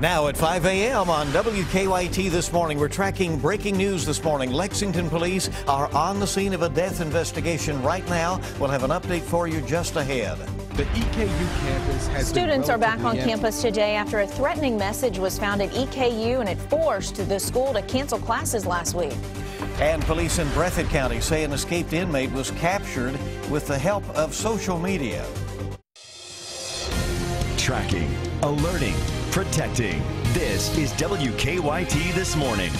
Now at 5 a.m. on WKYT this morning, we're tracking breaking news this morning. Lexington police are on the scene of a death investigation right now. We'll have an update for you just ahead. The EKU campus has Students are back on campus today after a threatening message was found at EKU and it forced the school to cancel classes last week. And police in Breathitt County say an escaped inmate was captured with the help of social media. Tracking, alerting, protecting. This is WKYT This Morning.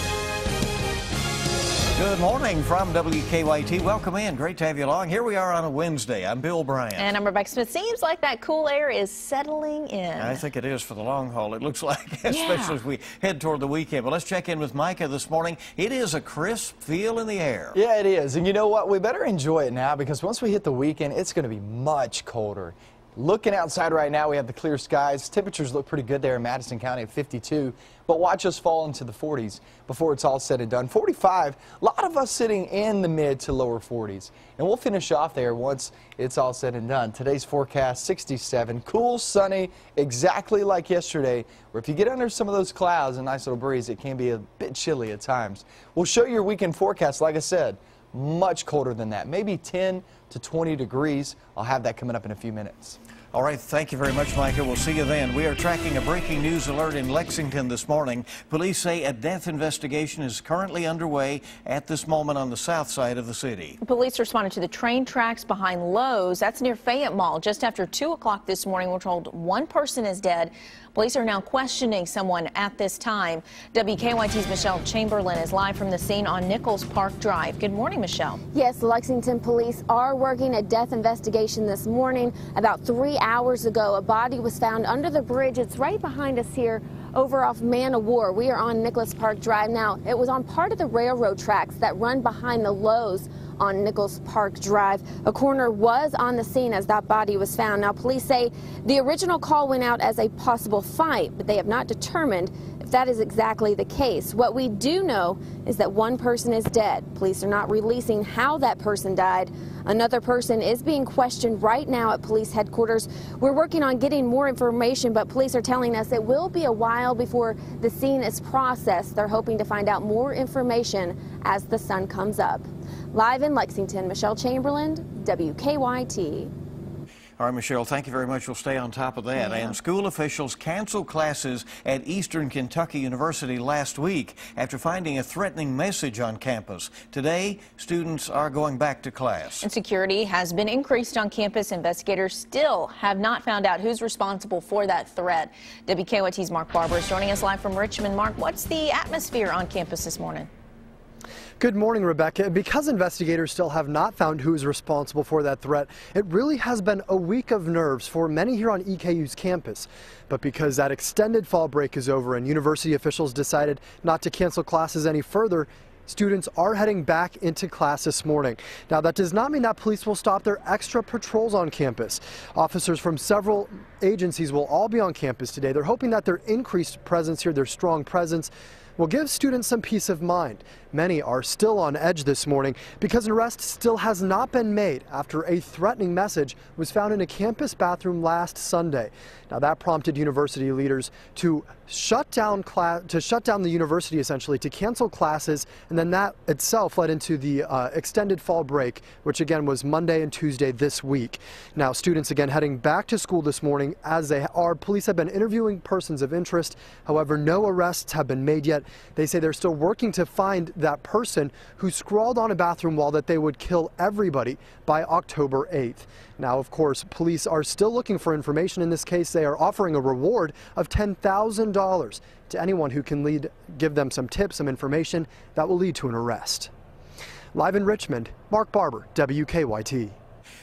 Good morning from WKYT. Welcome in. Great to have you along. Here we are on a Wednesday. I'm Bill Bryant. And I'm Rebecca Smith. Seems like that cool air is settling in. I think it is for the long haul. It looks like, especially as we head toward the weekend. Well, let's check in with Micah this morning. It is a crisp feel in the air. Yeah, it is. And you know what? We better enjoy it now because once we hit the weekend, it's going to be much colder. Looking outside right now, we have the clear skies. Temperatures look pretty good there in Madison County at 52, but watch us fall into the 40s before it's all said and done. 45, a lot of us sitting in the mid to lower 40s, and we'll finish off there once it's all said and done. Today's forecast, 67, cool, sunny, exactly like yesterday, where if you get under some of those clouds, a nice little breeze, it can be a bit chilly at times. We'll show you your weekend forecast, like I said, much colder than that, maybe 10 to 20 degrees. I'll have that coming up in a few minutes. All right, thank you very much, Micah. We'll see you then. We are tracking a breaking news alert in Lexington this morning. Police say a death investigation is currently underway at this moment on the south side of the city. Police responded to the train tracks behind Lowe's. That's near Fayette Mall. Just after 2 o'clock this morning, we're told one person is dead. Police are now questioning someone at this time. WKYT's Michelle Chamberlain is live from the scene on Nichols Park Drive. Good morning, Michelle. Yes, Lexington police are working a death investigation this morning. About 3 hours ago, a body was found under the bridge. It's right behind us here over off Man o' War. We are on Nichols Park Drive now. It was on part of the railroad tracks that run behind the Lowe's on Nichols Park Drive. A coroner was on the scene as that body was found. Now, police say the original call went out as a possible fight, but they have not determined if that is exactly the case. What we do know is that one person is dead. Police are not releasing how that person died. Another person is being questioned right now at police headquarters. We're working on getting more information, but police are telling us it will be a while before the scene is processed. They're hoping to find out more information as the sun comes up. Live in Lexington, Michelle Chamberlain, WKYT. All right, Michelle, thank you very much. We'll stay on top of that. Yeah. And school officials canceled classes at Eastern Kentucky University last week after finding a threatening message on campus. Today, students are going back to class. And security has been increased on campus. Investigators still have not found out who's responsible for that threat. WKYT's Mark Barber is joining us live from Richmond. Mark, what's the atmosphere on campus this morning? Good morning, Rebecca. Because investigators still have not found who is responsible for that threat, it really has been a week of nerves for many here on EKU's campus. But because that extended fall break is over and university officials decided not to cancel classes any further, students are heading back into class this morning. Now, that does not mean that police will stop their extra patrols on campus. Officers from several agencies will all be on campus today. They're hoping that their increased presence here, their strong presence, will give students some peace of mind. Many are still on edge this morning because an arrest still has not been made after a threatening message was found in a campus bathroom last Sunday. Now, that prompted university leaders to shut down the university, essentially, to cancel classes, and then that itself led into the extended fall break, which again was Monday and Tuesday this week. Now, students again heading back to school this morning as they are. Police have been interviewing persons of interest. However, no arrests have been made yet. They say they're still working to find that person who scrawled on a bathroom wall that they would kill everybody by October 8th. Now, of course, police are still looking for information. In this case, they are offering a reward of $10,000 to anyone who can give them some tips, some information that will lead to an arrest. Live in Richmond, Mark Barber, WKYT.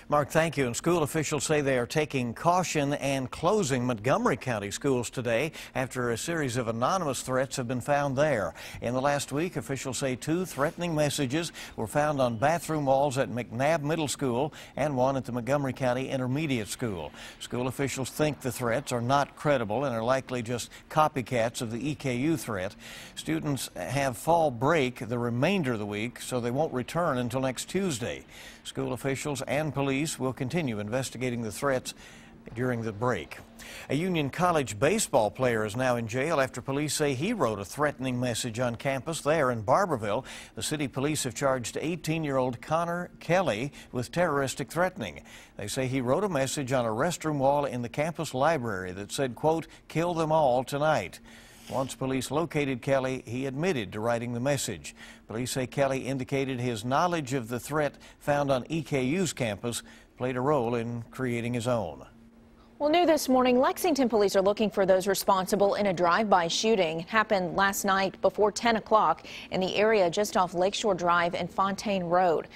Mark, thank you. And school officials say they are taking caution and closing Montgomery County schools today after a series of anonymous threats have been found there. In the last week, officials say 2 threatening messages were found on bathroom walls at McNabb Middle School and one at the Montgomery County Intermediate School. School officials think the threats are not credible and are likely just copycats of the EKU threat. Students have fall break the remainder of the week, so they won't return until next Tuesday. School officials and police will continue investigating the threats during the break. A Union College baseball player is now in jail after police say he wrote a threatening message on campus there in Barberville. The city police have charged 18-year-old Connor Kelly with terroristic threatening. They say he wrote a message on a restroom wall in the campus library that said, quote, "Kill them all tonight." Once police located Kelly, he admitted to writing the message. Police say Kelly indicated his knowledge of the threat found on EKU's campus played a role in creating his own. Well, new this morning, Lexington police are looking for those responsible in a drive-by shooting. It happened last night before 10 o'clock in the area just off Lakeshore Drive and Fontaine Road.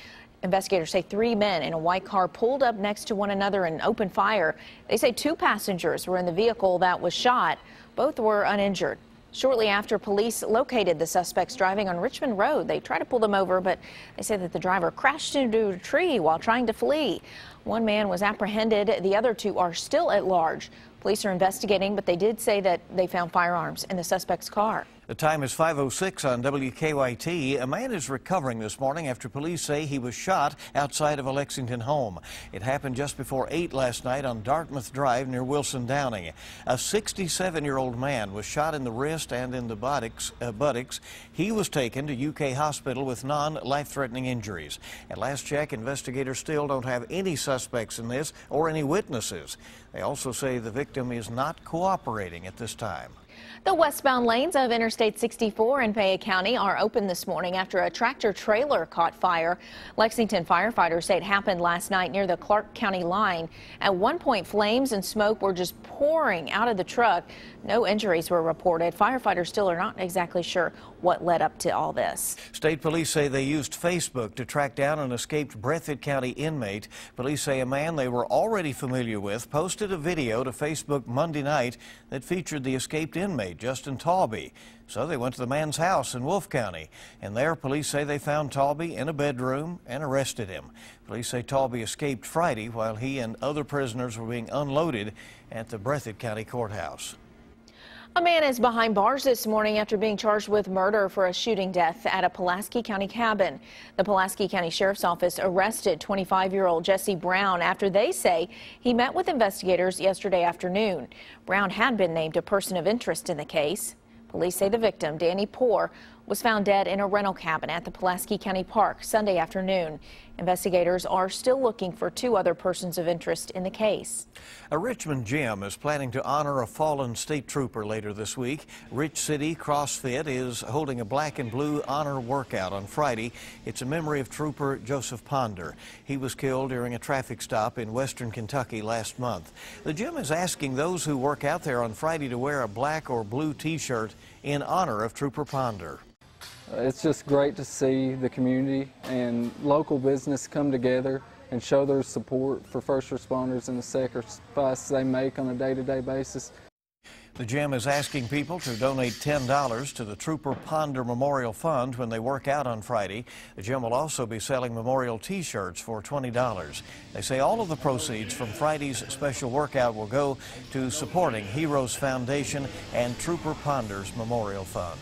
Investigators say 3 men in a white car pulled up next to one another and opened fire. They say 2 passengers were in the vehicle that was shot. Both were uninjured. Shortly after police located the suspects driving on Richmond Road, they tried to pull them over, but they said that the driver crashed into a tree while trying to flee. 1 man was apprehended. The other 2 are still at large. Police are investigating, but they did say that they found firearms in the suspect's car. The time is 5:06 on WKYT. A man is recovering this morning after police say he was shot outside of a Lexington home. It happened just before 8 last night on Dartmouth Drive near Wilson Downing. A 67-year-old man was shot in the wrist and in the buttocks. He was taken to UK Hospital with non-life-threatening injuries. At last check, investigators still don't have any suspects in this or any witnesses. They also say the victim is not cooperating at this time. The westbound lanes of Interstate 64 in Fayette County are open this morning after a tractor trailer caught fire. Lexington firefighters say it happened last night near the Clark County line. At one point, flames and smoke were just pouring out of the truck. No injuries were reported. Firefighters still are not exactly sure what led up to all this. State police say they used Facebook to track down an escaped Breathitt County inmate. Police say a man they were already familiar with posted a video to Facebook Monday night that featured the escaped inmate, Justin Talby. So they went to the man's house in Wolfe County, and there police say they found Talby in a bedroom and arrested him. Police say Talby escaped Friday while he and other prisoners were being unloaded at the Breathitt County Courthouse. A man is behind bars this morning after being charged with murder for a shooting death at a Pulaski County cabin. The Pulaski County Sheriff's Office arrested 25-year-old Jesse Brown after they say he met with investigators yesterday afternoon. Brown had been named a person of interest in the case. Police say the victim, Danny Poor, was found dead in a rental cabin at the Pulaski County Park Sunday afternoon. Investigators are still looking for 2 other persons of interest in the case. A Richmond gym is planning to honor a fallen state trooper later this week. Rich City CrossFit is holding a black and blue honor workout on Friday. It's a memory of Trooper Joseph Ponder. He was killed during a traffic stop in western Kentucky last month. The gym is asking those who work out there on Friday to wear a black or blue t-shirt in honor of Trooper Ponder. It's just great to see the community and local business come together and show their support for first responders and the sacrifices they make on a day-to-day basis. The gym is asking people to donate $10 to the Trooper Ponder Memorial Fund when they work out on Friday. The gym will also be selling memorial t-shirts for $20. They say all of the proceeds from Friday's special workout will go to supporting Heroes Foundation and Trooper Ponder's Memorial Fund.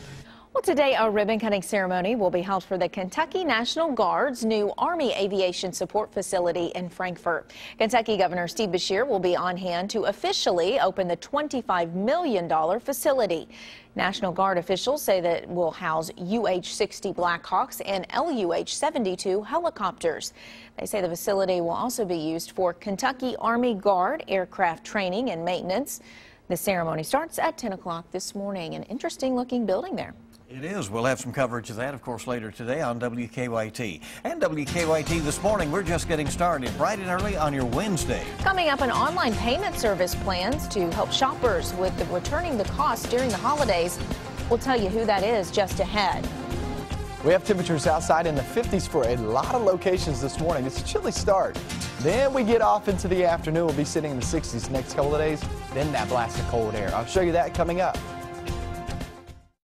Well, today a ribbon-cutting ceremony will be held for the Kentucky National Guard's new Army Aviation Support Facility in Frankfort. Kentucky Governor Steve Beshear will be on hand to officially open the $25 million facility. National Guard officials say that it will house UH-60 Blackhawks and LUH-72 helicopters. They say the facility will also be used for Kentucky Army Guard aircraft training and maintenance. The ceremony starts at 10 o'clock this morning. An interesting-looking building there. It is. We'll have some coverage of that, of course, later today on WKYT. And WKYT This Morning, we're just getting started bright and early on your Wednesday. Coming up, an online payment service plans to help shoppers with returning the costs during the holidays. We'll tell you who that is just ahead. We have temperatures outside in the 50s for a lot of locations this morning. It's a chilly start. Then we get off into the afternoon. We'll be sitting in the 60s next couple of days. Then that blast of cold air. I'll show you that coming up.